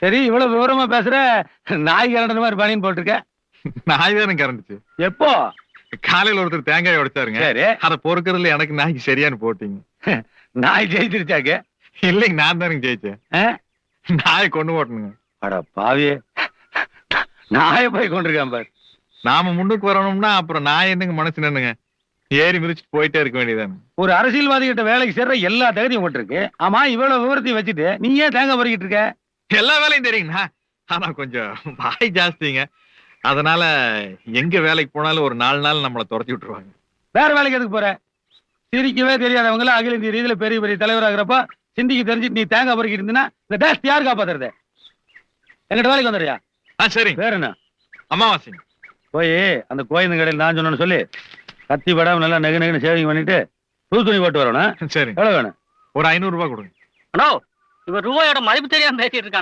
சரி, இவ்வளவு விவரமா பேசுற. நாய் கரண்ட மாதிரி பனியன் போட்டிருக்க. நாய் தானே கறந்துச்சு. எப்போ? காலையில ஒருத்தர் தேங்காய் உடைச்சாருங்க. சரி, அத பொறுக்கறதுல எனக்கு நாய்க்கு சரியானு போட்டீங்க. நாய் ஜெயிச்சிருச்சாக்கு. இல்லைங்க, நான் தானுங்க ஜெயிச்சேன். ஆ? நாயை கொண்டு போட்டணுங்க. அட பாவியே, நாயை போய் கொண்டிருக்கான் பாரு. நாம முன்னுக்கு வரணும்னா அப்புறம் நான் என்னங்க மனசு நின்னுங்க, ஏறி மிதிச்சுட்டு போயிட்டே இருக்க வேண்டியதானே. ஒரு அரசியல்வாதி கிட்ட வேலைக்கு சேர்ற எல்லா தகுதியும் உங்கள்ட்ட இருக்கு. ஆமா, இவ்வளவு விவரத்தையும் வச்சுட்டு நீ ஏன் தேங்காய் பறிக்கிட்டு இருக்க? எல்லா வேலையும் தெரியுங்கண்ணா, ஆனா கொஞ்சம் வாய் ஜாஸ்திங்க. அதனால எங்க வேலைக்கு போனாலும் ஒரு 4 நாள் நம்மளை துரத்தி விட்டுருவாங்க. வேற வேலைக்கு எதுக்கு போற? சிரிக்கவே தெரியாதவங்கள அகில இந்திய ரீதியில பெரிய பெரிய தலைவராகிறப்ப சிந்திக்கு தெரிஞ்சுட்டு நீ தேங்காய் பறிக்கிட்டு இருந்தீங்கன்னா இந்த டேஸ்ட் யார் காப்பாத்துறது? எங்கிட்ட வேலைக்கு வந்துடுறியா? சரிங்க. வேற என்ன? அமாவாசைங்க. போய் அந்த கோயில் கடையில் நான் சொன்னேன்னு சொல்லி கத்தி படாம நல்லா நெகு நெகுன்னு சேவிங் பண்ணிட்டு புது துணி போட்டு வரணும். சரி, எவ்வளவு வேணும்? ஒரு 500 ரூபாய் கொடுங்க. அண்ணோ, இவர் ரூபாயோட மதிப்பு தெரியாம பேசிட்டு இருக்கான்.